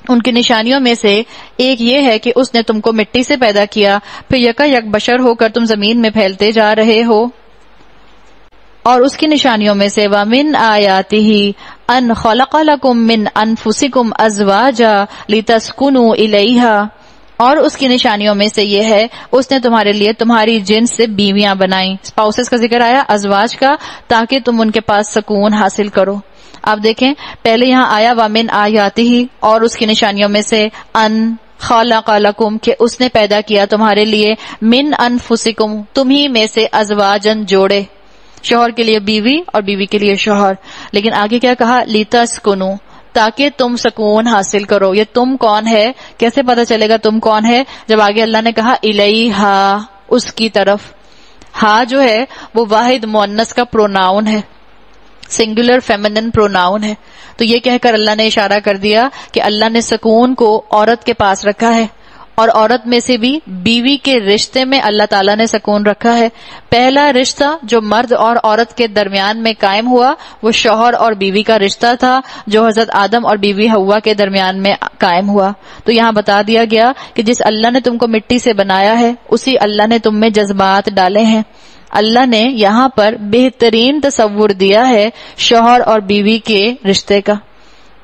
ان کی نشانیوں میں سے ایک یہ ہے کہ اس نے تم کو مٹی سے پیدا کیا، پھر یکا یک بشر ہو کر تم زمین میں پھیلتے جا رہے ہو۔ اور اس کی نشانیوں میں سے وَمِنْ آيَاتِهِ أَنْ خَلَقَ لَكُم مِّنْ أَنفُسِكُمْ أَزْوَاجًا لِتَسْكُنُوا إِلَيْهَا، اور اس کی نشانیوں میں سے یہ ہے اس نے تمہارے لیے تمہاری جنس سے بیویاں بنائیں۔ اسپاؤسز کا ذکر آیا، ازواج کا، تاکہ تم ان کے پاس سکون حاصل کرو۔ آپ دیکھیں پہلے یہاں آیا وَمِنْ آيَاتِهِ، اور اس کی نشانیوں میں سے ان خلق لکم، کہ اس نے پیدا کیا تمہارے لیے، من انفسکم، تمہی میں سے، ازواجن، جوڑے، شوہر کے لیے بیوی اور بیوی کے لیے شوہر۔ لیکن آگے کیا کہا؟ لتسکنو، تاکہ تم سکون حاصل کرو۔ یہ تم کون ہے؟ کیسے پتا چلے گا تم کون ہے؟ جب آگے اللہ نے کہا الیہا، اس کی طرف۔ ہا جو ہے وہ واحد مؤنث کا پروناؤن ہے، سنگولر فیمنن پروناؤن ہے۔ تو یہ کہہ کر اللہ نے اشارہ کر دیا کہ اللہ نے سکون کو عورت کے پاس رکھا ہے، اور عورت میں سے بھی بیوی کے رشتے میں اللہ تعالیٰ نے سکون رکھا ہے۔ پہلا رشتہ جو مرد اور عورت کے درمیان میں قائم ہوا وہ شوہر اور بیوی کا رشتہ تھا، جو حضرت آدم اور بیوی حوا کے درمیان میں قائم ہوا۔ تو یہاں بتا دیا گیا کہ جس اللہ نے تم کو مٹی سے بنایا ہے اسی اللہ نے تم میں جذبات ڈالے ہیں۔ اللہ نے یہاں پر بہترین تصور دیا ہے شوہر اور بیوی کے رشتے کا۔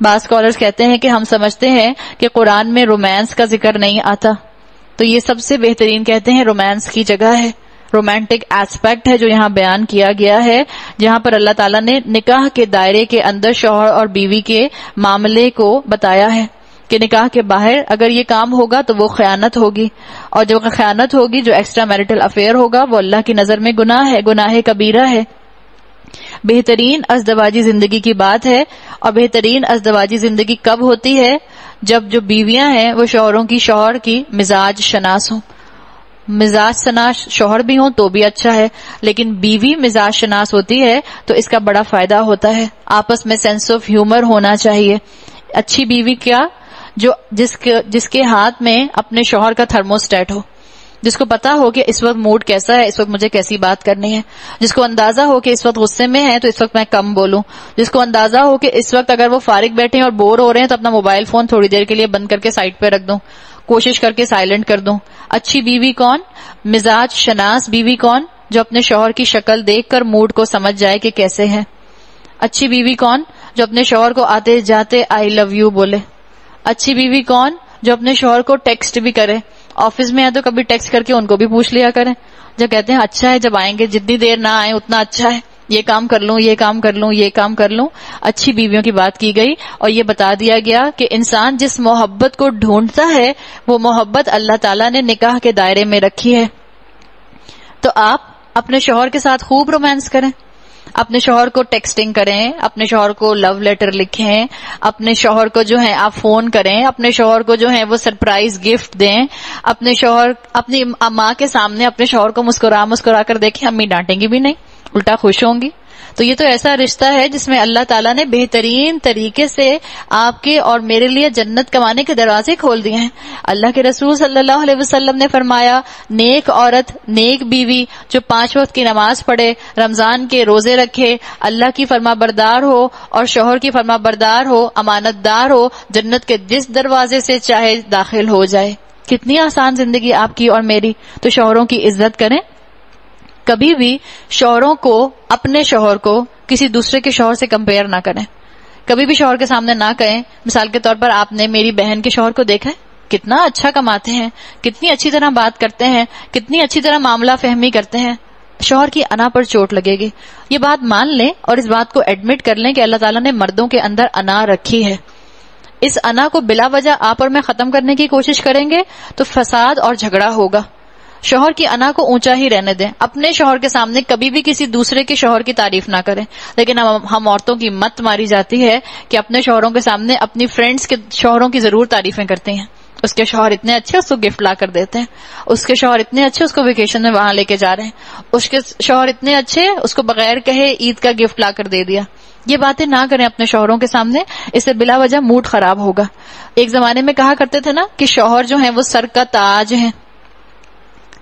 بعض اسکالرز کہتے ہیں کہ ہم سمجھتے ہیں کہ قرآن میں رومانس کا ذکر نہیں آتا، تو یہ سب سے بہترین کہتے ہیں رومانس کی جگہ ہے، رومانٹک ایسپیکٹ ہے جو یہاں بیان کیا گیا ہے، جہاں پر اللہ تعالیٰ نے نکاح کے دائرے کے اندر شوہر اور بیوی کے معاملے کو بتایا ہے کہ نکاح کے باہر اگر یہ کام ہوگا تو وہ خیانت ہوگی، اور جب خیانت ہوگی، جو ایکسٹرا میرٹل افیئر ہوگا، وہ اللہ کی نظر میں گناہ ہے، گناہ کبیرہ ہے۔ بہترین ازدواجی زندگی کی بات ہے، اور بہترین ازدواجی زندگی کب ہوتی ہے؟ جب جو بیویاں ہیں وہ شوہر کی مزاج شناس ہوں۔ مزاج شناس شوہر بھی ہوں تو بھی اچھا ہے، لیکن بیوی مزاج شناس ہوتی ہے تو اس کا بڑا فائدہ ہوتا ہے۔ آپس میں سینس آف ہیومر ہونا چاہیے۔ اچھی بیوی کیا؟ جس کے ہاتھ میں اپنے شوہر کا تھرموسٹیٹ ہو، جس کو پتا ہو کہ اس وقت موڈ کیسا ہے، اس وقت مجھے کیسی بات کرنی ہے، جس کو اندازہ ہو کہ اس وقت غصے میں ہے تو اس وقت میں کم بولوں، جس کو اندازہ ہو کہ اس وقت اگر وہ فارغ بیٹھے ہیں اور بور ہو رہے ہیں تو اپنا موبائل فون تھوڑی دیر کے لیے بند کر کے سائڈ پہ رکھ دوں، کوشش کر کے سائلنٹ کر دوں۔ اچھی بیوی کون؟ مزاج شناس بیوی کون؟ جو اپنے شوہر کی شکل دیکھ کر موڈ کو سمجھ جائے کہ کیسے ہے۔ اچھی بیوی کون؟ جو اپنے شوہر کو آتے جاتے آئی لو یو بولے۔ اچھی بیوی کون؟ جو اپنے شوہر کو ٹیکسٹ بھی کرے، آفس میں ہے تو کبھی ٹیکسٹ کر کے ان کو بھی پوچھ لیا کریں، جب کہتے ہیں اچھا ہے، جب آئیں گے جتنی دیر نہ آئیں اتنا اچھا ہے، یہ کام کر لوں، یہ کام کر لوں، یہ کام کر لوں۔ اچھی بیویوں کی بات کی گئی، اور یہ بتا دیا گیا کہ انسان جس محبت کو ڈھونڈتا ہے وہ محبت اللہ تعالیٰ نے نکاح کے دائرے میں رکھی ہے۔ تو آپ اپنے شوہر کے ساتھ خوب رومانس کریں، اپنے شوہر کو ٹیکسٹنگ کریں، اپنے شوہر کو لو لیٹر لکھیں، اپنے شوہر کو جو ہے آپ فون کریں، اپنے شوہر کو جو ہے وہ سرپرائز گفٹ دیں، اپنے شوہر اپنی ماں کے سامنے اپنے شوہر کو مسکرا کر دیکھیں، امی ڈانٹیں گی بھی نہیں، الٹا خوش ہوں گی۔ تو یہ تو ایسا رشتہ ہے جس میں اللہ تعالیٰ نے بہترین طریقے سے آپ کے اور میرے لیے جنت کمانے کے دروازے کھول دیے ہیں۔ اللہ کے رسول صلی اللہ علیہ وسلم نے فرمایا، نیک عورت، نیک بیوی جو 5 وقت کی نماز پڑھے، رمضان کے روزے رکھے، اللہ کی فرما بردار ہو اور شوہر کی فرما بردار ہو، امانت دار ہو، جنت کے جس دروازے سے چاہے داخل ہو جائے۔ کتنی آسان زندگی آپ کی اور میری۔ تو شوہروں کی عزت کریں، کبھی بھی شوہروں کو، اپنے شوہر کو کسی دوسرے کے شوہر سے کمپیئر نہ کریں، کبھی بھی شوہر کے سامنے نہ کہیں۔ مثال کے طور پر آپ نے میری بہن کے شوہر کو دیکھا ہے، کتنا اچھا کماتے ہیں، کتنی اچھی طرح بات کرتے ہیں، کتنی اچھی طرح معاملہ فہمی کرتے ہیں، شوہر کی انا پر چوٹ لگے گی۔ یہ بات مان لیں اور اس بات کو ایڈمٹ کر لیں کہ اللہ تعالیٰ نے مردوں کے اندر انا رکھی ہے۔ اس انا کو بلا وجہ آپ اور میں ختم کرنے کی کوشش کریں گے تو فساد اور جھگڑا ہوگا۔ شوہر کی انا کو اونچا ہی رہنے دیں، اپنے شوہر کے سامنے کبھی بھی کسی دوسرے کے شوہر کی تعریف نہ کریں۔ لیکن ہم عورتوں کی مت ماری جاتی ہے کہ اپنے شوہروں کے سامنے اپنی فرینڈز کے شوہروں کی ضرور تعریفیں کرتے ہیں۔ اس کے شوہر اتنے اچھے، اس کو گفٹ لا کر دیتے ہیں، اس کے شوہر اتنے اچھے، اس کو ویکیشن میں وہاں لے کے جا رہے ہیں، اس کے شوہر اتنے اچھے، اس کو بغیر کہے عید کا گفٹ لا کر دے دیا۔ یہ باتیں نہ کریں اپنے شوہروں کے سامنے، اس سے بلا وجہ موڈ خراب ہوگا۔ ایک زمانے میں کہا کرتے تھے نا کہ شوہر جو ہیں وہ سر کا تاج ہیں،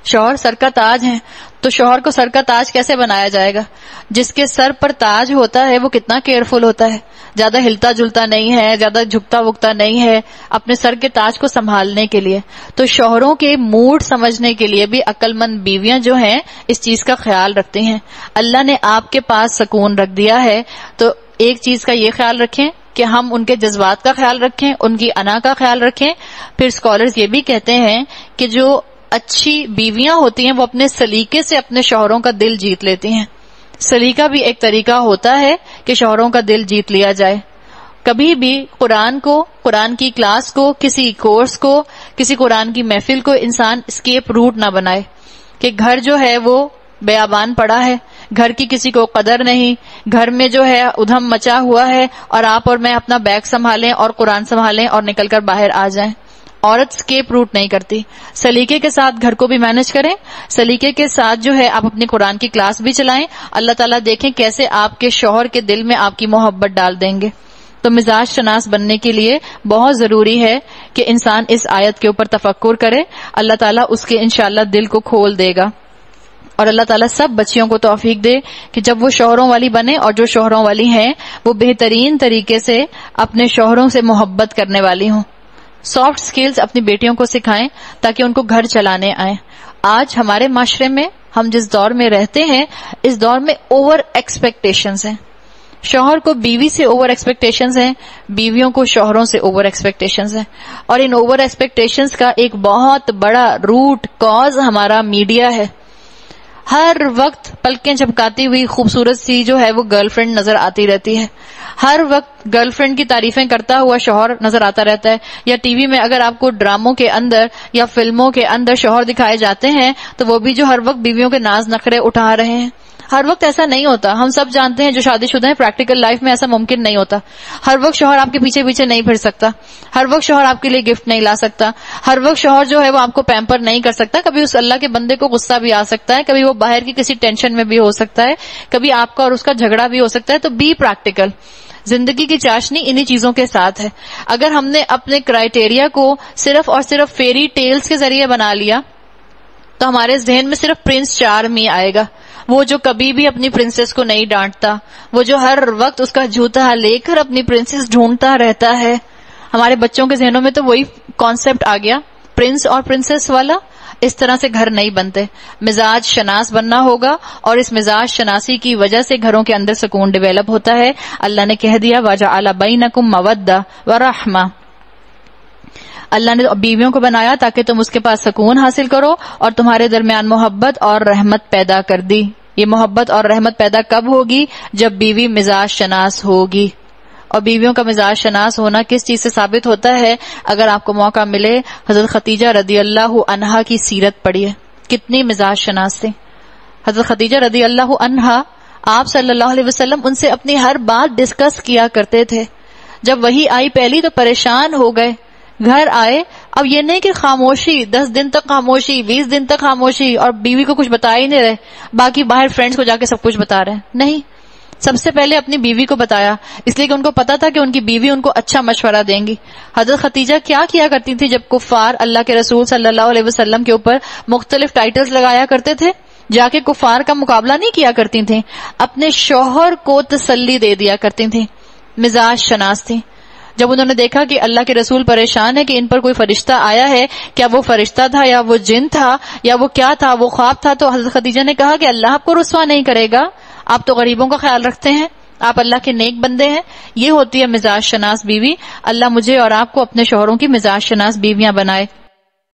شوہر سر کا تاج ہیں، تو شوہر کو سر کا تاج کیسے بنایا جائے گا؟ جس کے سر پر تاج ہوتا ہے وہ کتنا کیئرفل ہوتا ہے، زیادہ ہلتا جلتا نہیں ہے، زیادہ جھکتا وکتا نہیں ہے اپنے سر کے تاج کو سنبھالنے کے لیے. تو شوہروں کے موڈ سمجھنے کے لیے بھی عقل مند بیویاں جو ہیں اس چیز کا خیال رکھتی ہیں. اللہ نے آپ کے پاس سکون رکھ دیا ہے تو ایک چیز کا یہ خیال رکھیں کہ ہم ان کے جذبات کا خیال رکھیں، ان کی انا کا خیال رکھیں. پھر اسکالرز یہ بھی کہتے ہیں کہ جو اچھی بیویاں ہوتی ہیں وہ اپنے سلیقے سے اپنے شوہروں کا دل جیت لیتی ہیں. سلیقہ بھی ایک طریقہ ہوتا ہے کہ شوہروں کا دل جیت لیا جائے. کبھی بھی قرآن کو، قرآن کی کلاس کو، کسی کورس کو، کسی قرآن کی محفل کو انسان اسکیپ روٹ نہ بنائے کہ گھر جو ہے وہ بیابان پڑا ہے، گھر کی کسی کو قدر نہیں، گھر میں جو ہے ادھم مچا ہوا ہے اور آپ اور میں اپنا بیگ سنبھالیں اور قرآن سنبھالیں اور نکل کر باہر آ جائیں. عورت اسکیپ روٹ نہیں کرتی. سلیقے کے ساتھ گھر کو بھی مینج کریں، سلیقے کے ساتھ جو ہے آپ اپنی قرآن کی کلاس بھی چلائیں. اللہ تعالیٰ دیکھیں کیسے آپ کے شوہر کے دل میں آپ کی محبت ڈال دیں گے. تو مزاج شناس بننے کے لیے بہت ضروری ہے کہ انسان اس آیت کے اوپر تفکر کرے. اللہ تعالیٰ اس کے انشاءاللہ دل کو کھول دے گا اور اللہ تعالیٰ سب بچیوں کو توفیق دے کہ جب وہ شوہروں والی بنے اور جو شوہروں والی ہیں وہ بہترین طریقے سے اپنے شوہروں سے محبت کرنے والی ہوں. سافٹ سکلز اپنی بیٹیوں کو سکھائیں تاکہ ان کو گھر چلانے آئیں. آج ہمارے معاشرے میں ہم جس دور میں رہتے ہیں اس دور میں اوور ایکسپیکٹیشنز ہیں. شوہر کو بیوی سے اوور ایکسپیکٹیشنز ہیں، بیویوں کو شوہروں سے اوور ایکسپیکٹیشنز ہیں. اور ان اوور ایکسپیکٹیشنز کا ایک بہت بڑا روٹ کاز ہمارا میڈیا ہے. ہر وقت پلکیں جھپکاتی ہوئی خوبصورت سی جو ہے وہ گرل فرینڈ نظر آتی رہتی ہے. ہر وقت گرل فرینڈ کی تعریفیں کرتا ہوا شوہر نظر آتا رہتا ہے. یا ٹی وی میں اگر آپ کو ڈراموں کے اندر یا فلموں کے اندر شوہر دکھائے جاتے ہیں تو وہ بھی جو ہر وقت بیویوں کے ناز نخرے اٹھا رہے ہیں. ہر وقت ایسا نہیں ہوتا. ہم سب جانتے ہیں جو شادی شدہ ہیں پریکٹیکل لائف میں ایسا ممکن نہیں ہوتا. ہر وقت شوہر آپ کے پیچھے پیچھے نہیں پھر سکتا. ہر وقت شوہر آپ کے لیے گفٹ نہیں لا سکتا. ہر وقت شوہر جو ہے وہ آپ کو پیمپر نہیں کر سکتا. کبھی اس اللہ کے بندے کو غصہ بھی آ سکتا ہے، کبھی وہ باہر کی کسی ٹینشن میں بھی ہو سکتا ہے، کبھی آپ کا اور اس کا جھگڑا بھی ہو سکتا ہے. تو بی پریکٹیکل. زندگی کی چاشنی انہی چیزوں کے ساتھ ہے. اگر ہم نے اپنے کرائیٹیریا کو صرف اور صرف فیری ٹیلز کے ذریعے بنا لیا تو ہمارے ذہن میں صرف پرنس چارم ہی آئے گا. وہ جو کبھی بھی اپنی پرنسس کو نہیں ڈانٹتا، وہ جو ہر وقت اس کا جوتا لے کر اپنی پرنسس ڈھونڈتا رہتا ہے. ہمارے بچوں کے ذہنوں میں تو وہی کانسیپٹ آ گیا، پرنس اور پرنسس والا. اس طرح سے گھر نہیں بنتے. مزاج شناس بننا ہوگا اور اس مزاج شناسی کی وجہ سے گھروں کے اندر سکون ڈیولپ ہوتا ہے. اللہ نے کہہ دیا وَجَعَلَ بَيْنَكُمْ مَوَدَّةً وَرَحْمَةً. اللہ نے بیویوں کو بنایا تاکہ تم اس کے پاس سکون حاصل کرو اور تمہارے درمیان محبت اور رحمت پیدا کر دی. یہ محبت اور رحمت پیدا کب ہوگی؟ جب بیوی مزاج شناس ہوگی. اور بیویوں کا مزاج شناس ہونا کس چیز سے ثابت ہوتا ہے؟ اگر آپ کو موقع ملے حضرت خدیجہ رضی اللہ عنہا کی سیرت پڑھیے. کتنی مزاج شناس تھی حضرت خدیجہ رضی اللہ عنہا. آپ صلی اللہ علیہ وسلم ان سے اپنی ہر بات ڈسکس کیا کرتے تھے. جب وحی آئی پہلی تو پریشان ہو گئے. گھر آئے، اب یہ نہیں کہ خاموشی 10 دن تک خاموشی، 20 دن تک خاموشی اور بیوی کو کچھ بتا ہی نہیں رہے، باقی باہر فرینڈز کو جا کے سب کچھ بتا رہے ہیں. نہیں، سب سے پہلے اپنی بیوی کو بتایا، اس لیے کہ ان کو پتا تھا کہ ان کی بیوی ان کو اچھا مشورہ دیں گی. حضرت خدیجہ کیا کیا کرتی تھی جب کفار اللہ کے رسول صلی اللہ علیہ وسلم کے اوپر مختلف ٹائٹلز لگایا کرتے تھے؟ جا کے کفار کا مقابلہ نہیں کیا کرتی تھیں، اپنے شوہر کو تسلی دے دیا کرتی تھیں. مزاج شناس تھی. جب انہوں نے دیکھا کہ اللہ کے رسول پریشان ہے کہ ان پر کوئی فرشتہ آیا ہے، کیا وہ فرشتہ تھا یا وہ جن تھا یا وہ کیا تھا، وہ خواب تھا، تو حضرت خدیجہ نے کہا کہ اللہ آپ کو رسوا نہیں کرے گا، آپ تو غریبوں کا خیال رکھتے ہیں، آپ اللہ کے نیک بندے ہیں. یہ ہوتی ہے مزاج شناس بیوی. اللہ مجھے اور آپ کو اپنے شوہروں کی مزاج شناس بیویاں بنائے.